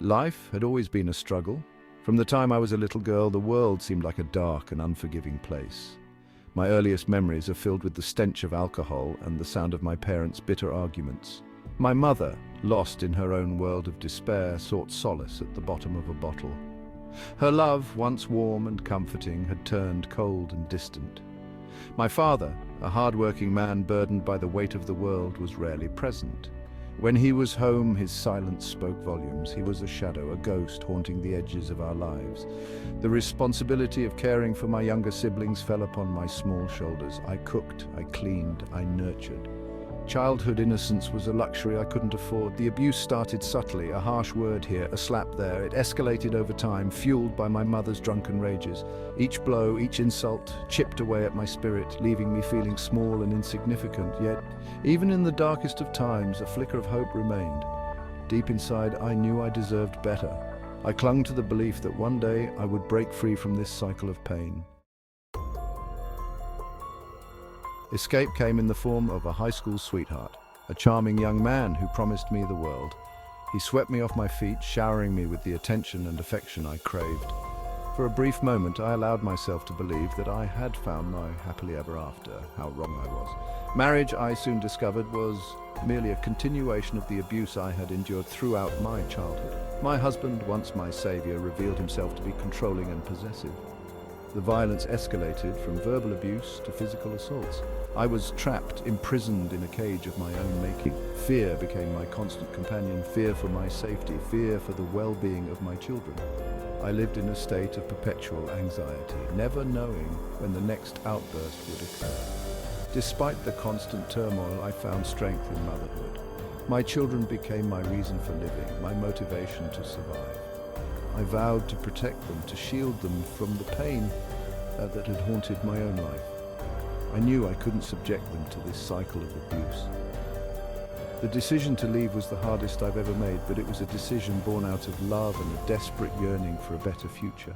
Life had always been a struggle. From the time I was a little girl, the world seemed like a dark and unforgiving place. My earliest memories are filled with the stench of alcohol and the sound of my parents' bitter arguments. My mother, lost in her own world of despair, sought solace at the bottom of a bottle. Her love, once warm and comforting, had turned cold and distant. My father, a hard-working man burdened by the weight of the world, was rarely present. When he was home, his silence spoke volumes. He was a shadow, a ghost haunting the edges of our lives. The responsibility of caring for my younger siblings fell upon my small shoulders. I cooked, I cleaned, I nurtured. Childhood innocence was a luxury I couldn't afford. The abuse started subtly, a harsh word here, a slap there. It escalated over time, fueled by my mother's drunken rages. Each blow, each insult, chipped away at my spirit, leaving me feeling small and insignificant. Yet, even in the darkest of times, a flicker of hope remained. Deep inside, I knew I deserved better. I clung to the belief that one day I would break free from this cycle of pain. Escape came in the form of a high school sweetheart, a charming young man who promised me the world. He swept me off my feet, showering me with the attention and affection I craved. For a brief moment, I allowed myself to believe that I had found my happily ever after. How wrong I was. Marriage, I soon discovered, was merely a continuation of the abuse I had endured throughout my childhood. My husband, once my savior, revealed himself to be controlling and possessive. The violence escalated from verbal abuse to physical assaults. I was trapped, imprisoned in a cage of my own making. Fear became my constant companion, fear for my safety, fear for the well-being of my children. I lived in a state of perpetual anxiety, never knowing when the next outburst would occur. Despite the constant turmoil, I found strength in motherhood. My children became my reason for living, my motivation to survive. I vowed to protect them, to shield them from the pain that had haunted my own life. I knew I couldn't subject them to this cycle of abuse. The decision to leave was the hardest I've ever made, but it was a decision born out of love and a desperate yearning for a better future.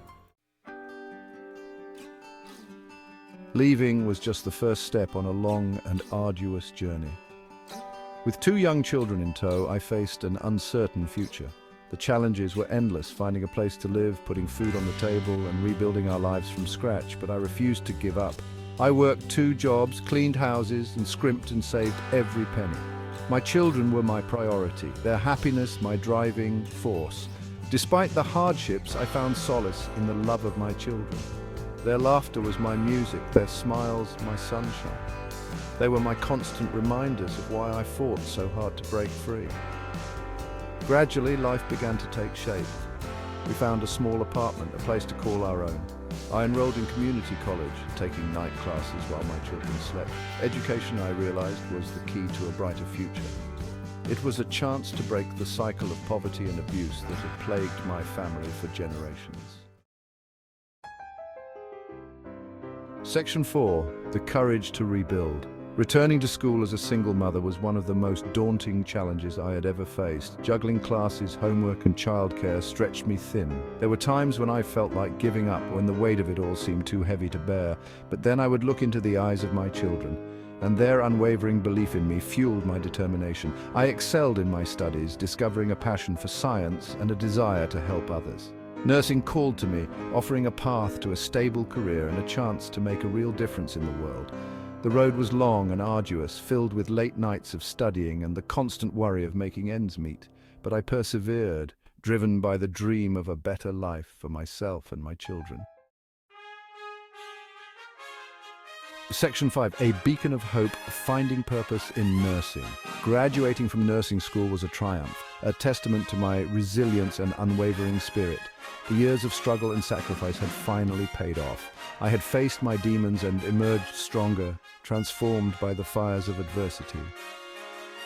Leaving was just the first step on a long and arduous journey. With 2 young children in tow, I faced an uncertain future. The challenges were endless, finding a place to live, putting food on the table, and rebuilding our lives from scratch, but I refused to give up. I worked 2 jobs, cleaned houses, and scrimped and saved every penny. My children were my priority, their happiness my driving force. Despite the hardships, I found solace in the love of my children. Their laughter was my music, their smiles my sunshine. They were my constant reminders of why I fought so hard to break free. Gradually, life began to take shape. We found a small apartment, a place to call our own. I enrolled in community college, taking night classes while my children slept. Education, I realized, was the key to a brighter future. It was a chance to break the cycle of poverty and abuse that had plagued my family for generations. Section 4. The courage to rebuild. Returning to school as a single mother was one of the most daunting challenges I had ever faced. Juggling classes, homework, and childcare stretched me thin. There were times when I felt like giving up, when the weight of it all seemed too heavy to bear. But then I would look into the eyes of my children, and their unwavering belief in me fueled my determination. I excelled in my studies, discovering a passion for science and a desire to help others. Nursing called to me, offering a path to a stable career and a chance to make a real difference in the world. The road was long and arduous, filled with late nights of studying and the constant worry of making ends meet. But I persevered, driven by the dream of a better life for myself and my children. Section 5. A beacon of hope, finding purpose in nursing. Graduating from nursing school was a triumph, a testament to my resilience and unwavering spirit. The years of struggle and sacrifice had finally paid off. I had faced my demons and emerged stronger, transformed by the fires of adversity.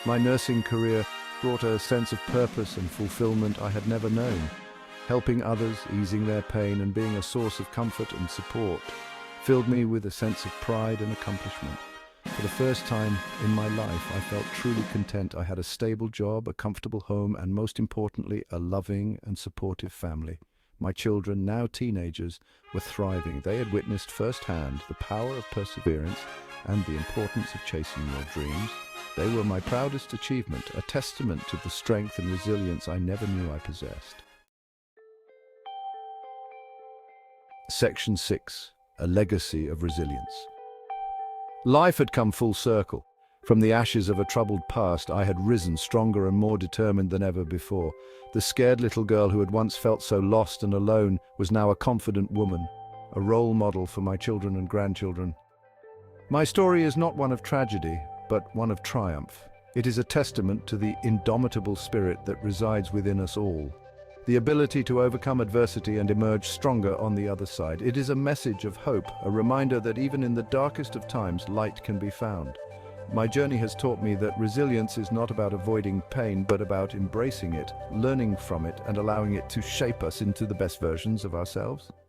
My nursing career brought a sense of purpose and fulfillment I had never known. Helping others, easing their pain, and being a source of comfort and support filled me with a sense of pride and accomplishment. For the first time in my life, I felt truly content. I had a stable job, a comfortable home, and most importantly, a loving and supportive family. My children, now teenagers, were thriving. They had witnessed firsthand the power of perseverance and the importance of chasing your dreams. They were my proudest achievement, a testament to the strength and resilience I never knew I possessed. Section 6. A Legacy of Resilience. Life had come full circle. From the ashes of a troubled past, I had risen stronger and more determined than ever before. The scared little girl who had once felt so lost and alone was now a confident woman, a role model for my children and grandchildren. My story is not one of tragedy, but one of triumph. It is a testament to the indomitable spirit that resides within us all, the ability to overcome adversity and emerge stronger on the other side. It is a message of hope, a reminder that even in the darkest of times, light can be found. My journey has taught me that resilience is not about avoiding pain, but about embracing it, learning from it, and allowing it to shape us into the best versions of ourselves.